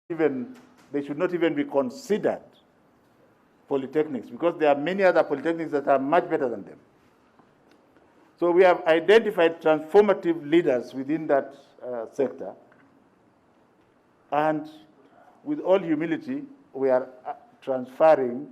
they should not even be considered polytechnics, because there are many other polytechnics that are much better than them. So we have identified transformative leaders within that sector, and with all humility, we are transferring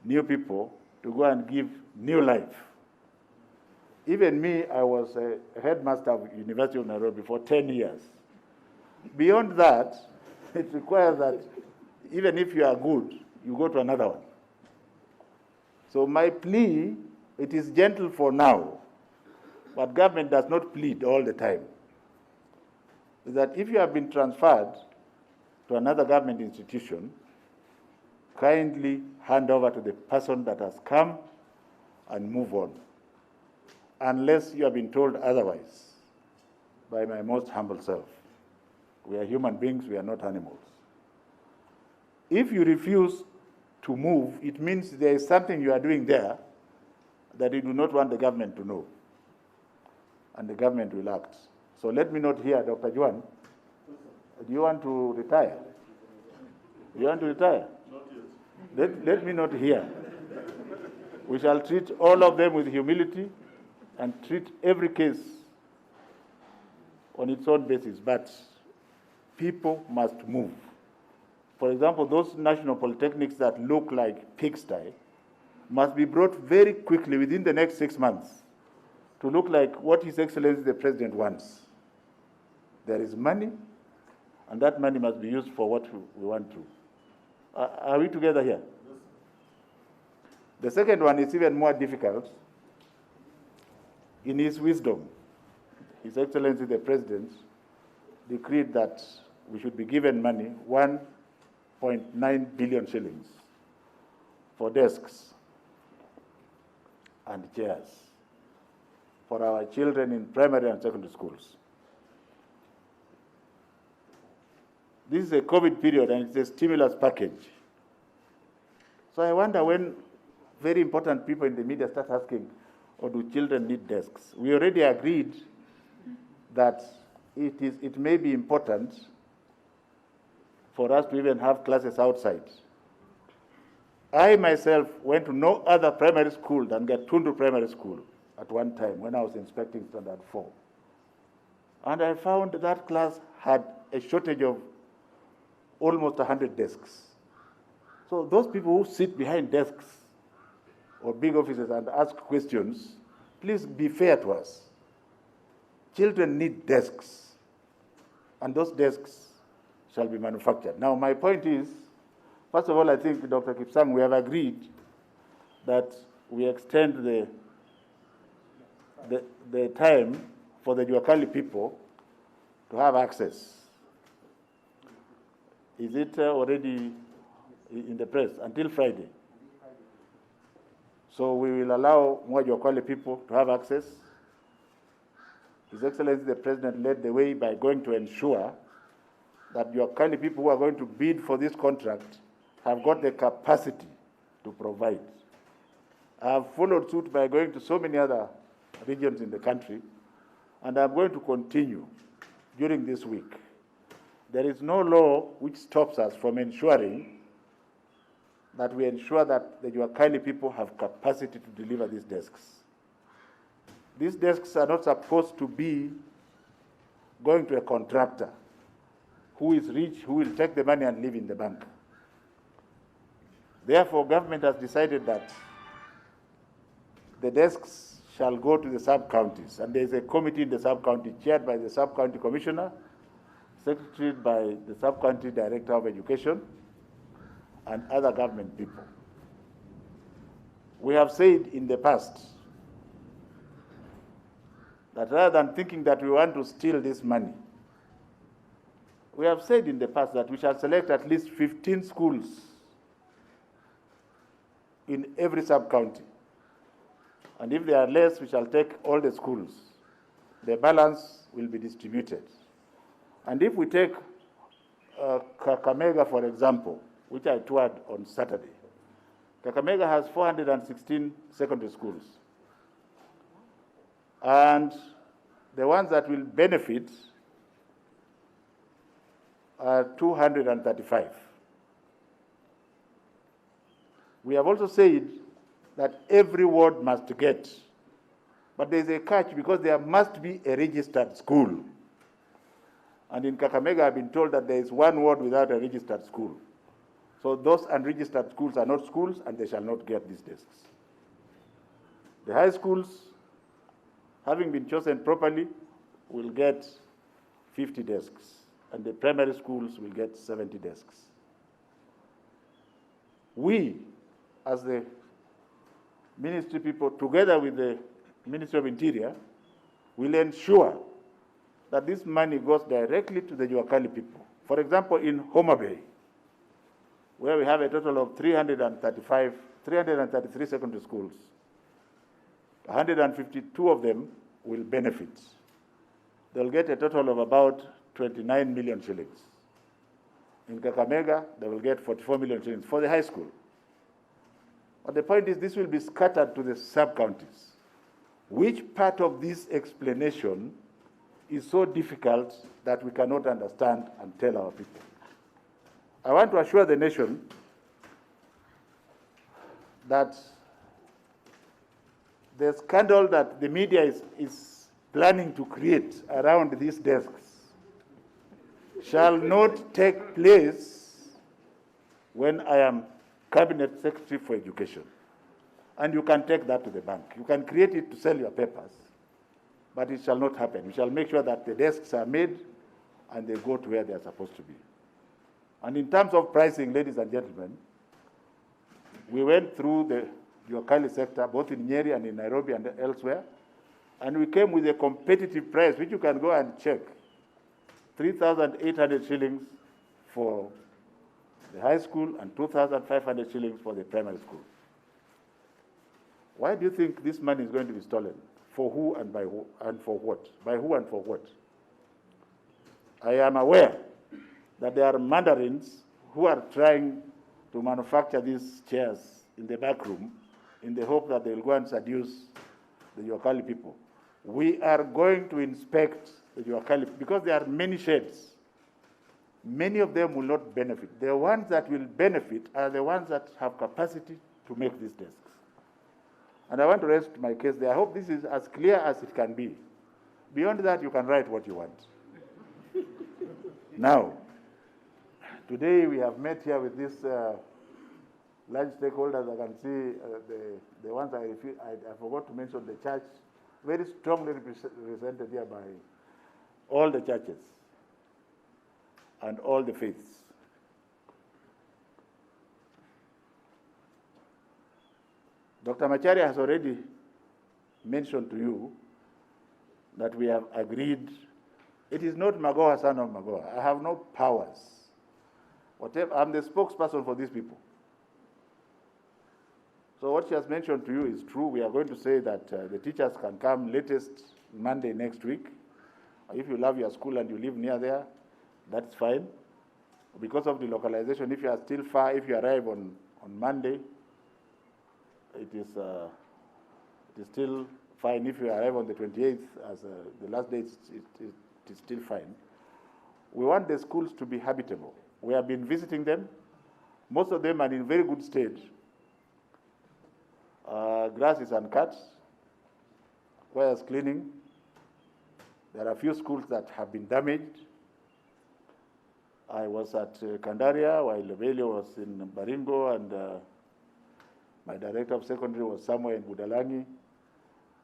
new people to go and give new life. Even me, I was a headmaster of University of Nairobi for 10 years. Beyond that, it requires that even if you are good, you go to another one. So my plea, it is gentle for now, but government does not plead all the time, is that if you have been transferred to another government institution, kindly hand over to the person that has come and move on, unless you have been told otherwise by my most humble self. We are human beings, we are not animals. If you refuse to move, it means there is something you are doing there that you do not want the government to know, and the government will act. So let me not hear, Dr. Juan, do you want to retire? Do you want to retire? Not yet. Let me not hear. We shall treat all of them with humility and treat every case on its own basis, but people must move. For example, those national polytechnics that look like pigsty must be brought very quickly within the next 6 months to look like what His Excellency the President wants. There is money, and that money must be used for what we want to. Are we together here? Yes. The second one is even more difficult. In his wisdom, His Excellency the President decreed that we should be given money, 1.9 billion shillings, for desks and chairs for our children in primary and secondary schools. This is a COVID period and it's a stimulus package. So I wonder when very important people in the media start asking, or do children need desks? We already agreed that it may be important for us to even have classes outside. I myself went to no other primary school than Gatundu Primary School at one time when I was inspecting Standard 4. And I found that class had a shortage of almost 100 desks. So those people who sit behind desks or big offices and ask questions, please be fair to us. Children need desks, and those desks shall be manufactured. Now, my point is, first of all, I think, Dr. Kipsang, we have agreed that we extend the time for the Juakali people to have access. Is it already in the press? Until Friday. So we will allow more Juakali people to have access. His Excellency the President led the way by going to ensure that Juakali people who are going to bid for this contract have got the capacity to provide. I have followed suit by going to so many other regions in the country, and I'm going to continue during this week. There is no law which stops us from ensuring that we ensure that the Juakali people have capacity to deliver these desks. These desks are not supposed to be going to a contractor who is rich, who will take the money and live in the bank. Therefore, government has decided that the desks shall go to the sub-counties, and there is a committee in the sub-county chaired by the sub-county commissioner, secretared by the sub-county director of education, and other government people. We have said in the past that rather than thinking that we want to steal this money, we have said in the past that we shall select at least 15 schools in every sub-county. And if there are less, we shall take all the schools. The balance will be distributed. And if we take Kakamega, for example, which I toured on Saturday, Kakamega has 416 secondary schools. And the ones that will benefit 235. We have also said that every ward must get, but there is a catch because there must be a registered school. And in Kakamega, I've been told that there is one ward without a registered school. So those unregistered schools are not schools, and they shall not get these desks. The high schools, having been chosen properly, will get 50 desks, and the primary schools will get 70 desks. We, as the ministry people, together with the Ministry of Interior, will ensure that this money goes directly to the Juakali people. For example, in Homa Bay, where we have a total of 333 secondary schools, 152 of them will benefit. They'll get a total of about 29 million shillings. In Kakamega, they will get 44 million shillings for the high school. But the point is, this will be scattered to the sub-counties. Which part of this explanation is so difficult that we cannot understand and tell our people? I want to assure the nation that the scandal that the media is planning to create around these desks shall not take place when I am Cabinet Secretary for Education. And you can take that to the bank. You can create it to sell your papers, but it shall not happen. We shall make sure that the desks are made and they go to where they are supposed to be. And in terms of pricing, ladies and gentlemen, we went through the Juakali sector, both in Nyeri and in Nairobi and elsewhere, and we came with a competitive price, which you can go and check. 3,800 shillings for the high school and 2,500 shillings for the primary school. Why do you think this money is going to be stolen? For who and by who and for what? By who and for what? I am aware that there are mandarins who are trying to manufacture these chairs in the back room in the hope that they will go and seduce the Juakali people. We are going to inspect the Juakali because there are many sheds. Many of them will not benefit. The ones that will benefit are the ones that have capacity to make these desks. And I want to rest my case there. I hope this is as clear as it can be. Beyond that, you can write what you want. Now, today we have met here with these large stakeholders. I can see the ones I forgot to mention, the church, very strongly represented here by all the churches and all the faiths. Dr. Macharia has already mentioned to you that we have agreed. It is not Mogoha, son of Mogoha. I have no powers. Whatever, I'm the spokesperson for these people. So what she has mentioned to you is true. We are going to say that the teachers can come latest Monday next week. If you love your school and you live near there, that's fine. Because of the localization, if you are still far, if you arrive on Monday, it is still fine. If you arrive on the 28th as the last day, it is still fine. We want the schools to be habitable. We have been visiting them. Most of them are in very good state. Grass is uncut, requires cleaning. There are a few schools that have been damaged. I was at Kandaria while Lebelio was in Baringo, and my director of secondary was somewhere in Budalangi,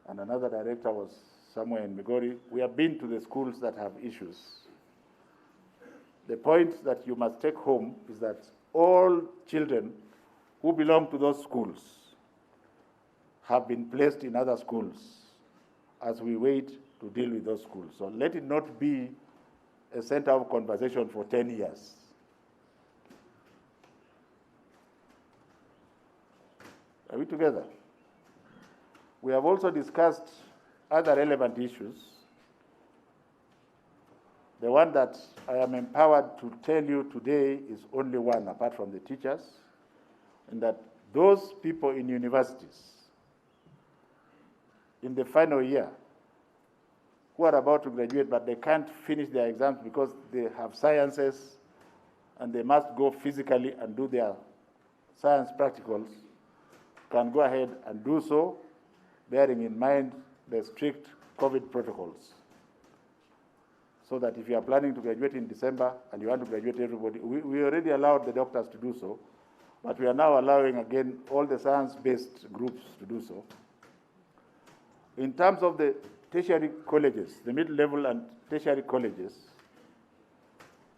and another director was somewhere in Migori. We have been to the schools that have issues. The point that you must take home is that all children who belong to those schools have been placed in other schools as we wait to deal with those schools. So let it not be a center of conversation for 10 years. Are we together? We have also discussed other relevant issues. The one that I am empowered to tell you today is only one, apart from the teachers, and that those people in universities in the final year who are about to graduate but they can't finish their exams because they have sciences and they must go physically and do their science practicals can go ahead and do so, bearing in mind the strict COVID protocols. So that if you are planning to graduate in December and you want to graduate everybody, we already allowed the doctors to do so, but we are now allowing again all the science-based groups to do so. In terms of the tertiary colleges, the mid-level and tertiary colleges,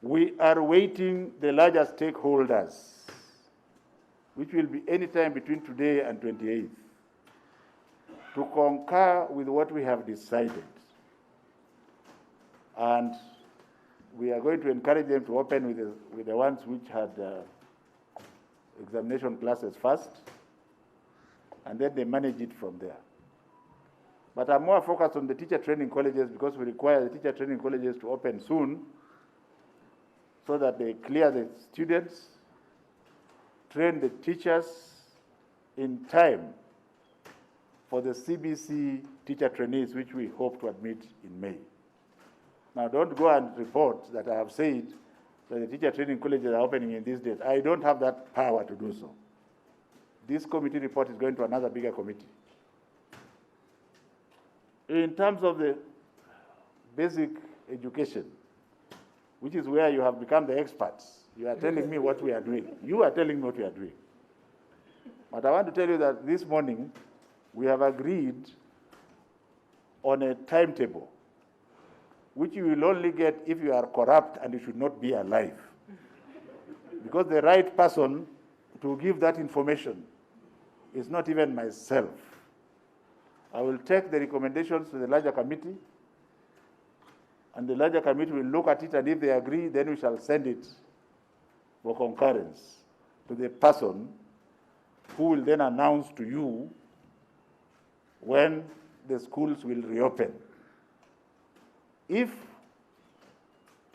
we are waiting the larger stakeholders, which will be any time between today and 28th, to concur with what we have decided. And we are going to encourage them to open with the ones which had examination classes first, and then they manage it from there. But I'm more focused on the teacher training colleges because we require the teacher training colleges to open soon so that they clear the students, train the teachers in time for the CBC teacher trainees, which we hope to admit in May. Now, don't go and report that I have said that the teacher training colleges are opening in these days. I don't have that power to do so. This committee report is going to another bigger committee. In terms of the basic education, which is where you have become the experts, you are telling me what we are doing. You are telling me what we are doing. But I want to tell you that this morning, we have agreed on a timetable, which you will only get if you are corrupt and you should not be alive. Because the right person to give that information is not even myself. I will take the recommendations to the larger committee, and the larger committee will look at it, and if they agree, then we shall send it for concurrence to the person who will then announce to you when the schools will reopen. If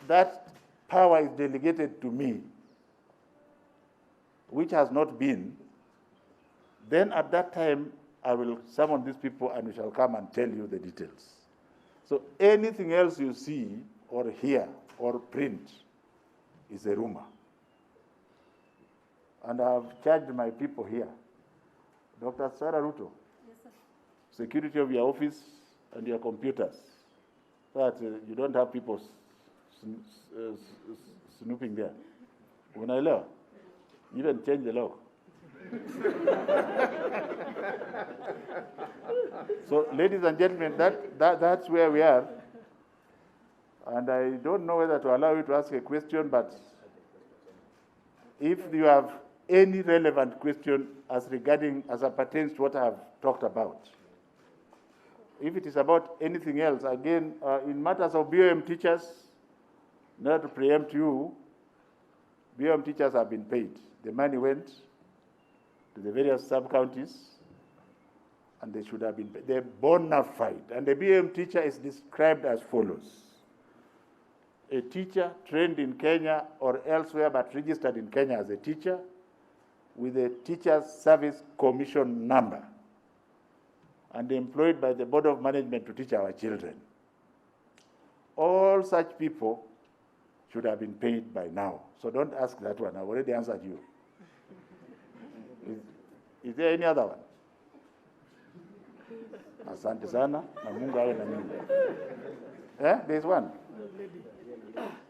that power is delegated to me, which has not been, then at that time I will summon these people and we shall come and tell you the details. So anything else you see or hear or print is a rumor. And I have charged my people here. Dr. Sarah Ruto, yes, sir. Security of your office and your computers, so that you don't have people snooping there. Unaelewa? Even change the law. So, ladies and gentlemen, that's where we are. And I don't know whether to allow you to ask a question, but if you have any relevant question as pertains to what I have talked about. If it is about anything else, again, in matters of BOM teachers, not to preempt you, BOM teachers have been paid. The money went to the various sub-counties, and they should have been paid. They're bona fide. And the BOM teacher is described as follows. A teacher trained in Kenya or elsewhere but registered in Kenya as a teacher with a Teacher's Service Commission number and employed by the Board of Management to teach our children. All such people should have been paid by now. So don't ask that one. I've already answered you. Is there any other one? Asante sana, na Mungu awe na nyinyi. Yeah, there's one.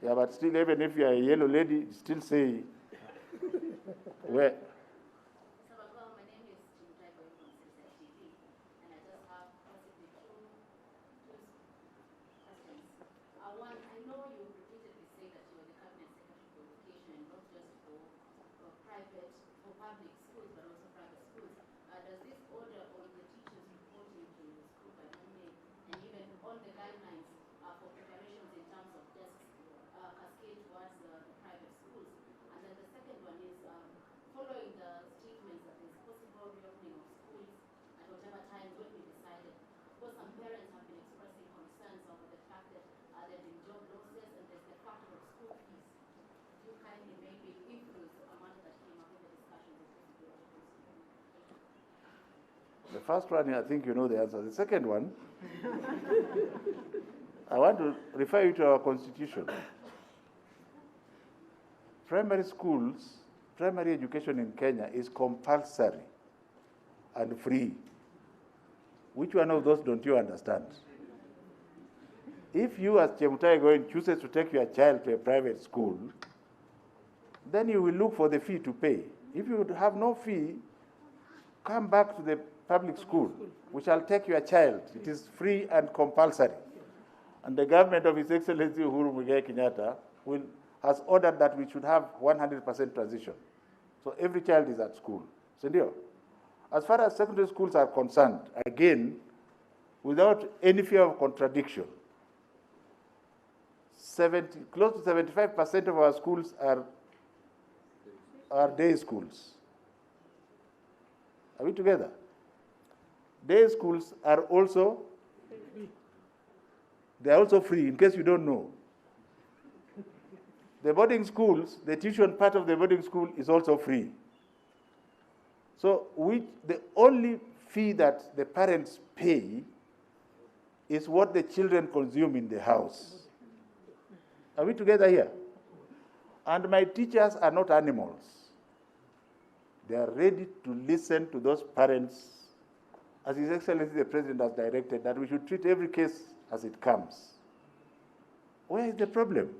Yeah, but still, even if you are a yellow lady, still say, where? So, my name is Jim from TV, and I just have possibly two questions. One, I know you repeatedly say that you are the Cabinet Secretary for Education, not just for public schools, but also private schools. Does this order on the teachers reporting to school by Monday, and even on the guidelines for preparations in terms of desks, cascade towards the private schools? And then the second one is, following the statements that there's possible reopening of schools at whatever time will be decided, of course some parents have been expressing concerns over the fact that there have been job losses and there's the factor of school fees. You kindly maybe influence a matter that came up in the discussions of this. The first one, I think you know the answer. The second one, I want to refer you to our Constitution. primary schools, primary education in Kenya is compulsory and free. Which one of those don't you understand? If you as Chemutai going chooses to take your child to a private school, then you will look for the fee to pay. If you have no fee, come back to the public school. We shall take your child. It is free and compulsory. And the government of His Excellency Uhuru Muigai Kenyatta has ordered that we should have 100% transition. So every child is at school. Sindio? As far as secondary schools are concerned, again, without any fear of contradiction, close to 75% of our schools are day schools. Are we together? Day schools are also, they are also free, in case you don't know. The boarding schools, the tuition part of the boarding school is also free. So the only fee that the parents pay is what the children consume in the house. Are we together here? And my teachers are not animals. They are ready to listen to those parents, as His Excellency the President has directed, that we should treat every case as it comes. Where is the problem?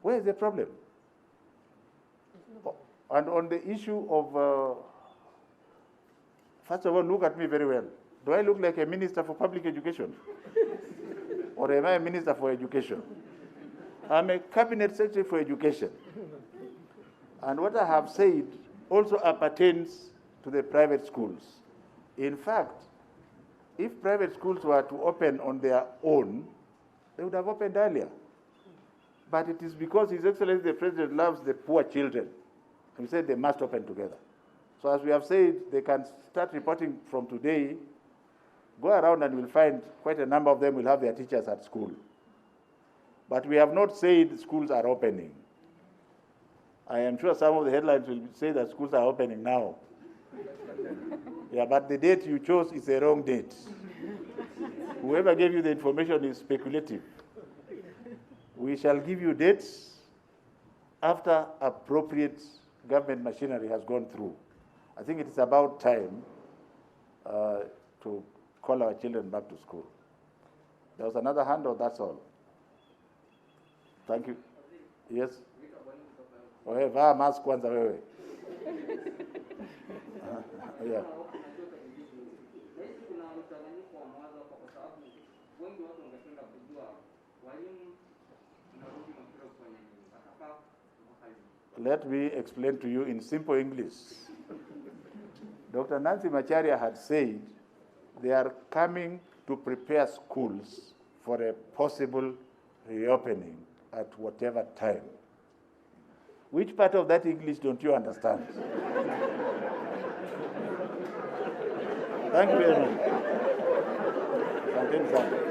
Where is the problem? And on the issue of, first of all, look at me very well. Do I look like a minister for public education? Or am I a minister for education? I'm a cabinet secretary for education. And what I have said also appertains to the private schools. In fact, if private schools were to open on their own, they would have opened earlier. But it is because His Excellency the President loves the poor children. He said they must open together. So as we have said, they can start reporting from today. Go around and we'll find quite a number of them will have their teachers at school. But we have not said schools are opening. I am sure some of the headlines will say that schools are opening now. Yeah, but the date you chose is a wrong date. Whoever gave you the information is speculative. We shall give you dates after appropriate government machinery has gone through. I think it is about time to call our children back to school. There was another hand, or that's all? Thank you. Yes? Wewe vaa mask kwanza wewe. Yeah. Let me explain to you in simple English. Dr. Nancy Macharia had said they are coming to prepare schools for a possible reopening at whatever time. Which part of that English don't you understand? Thank you very much. Thank you, sir.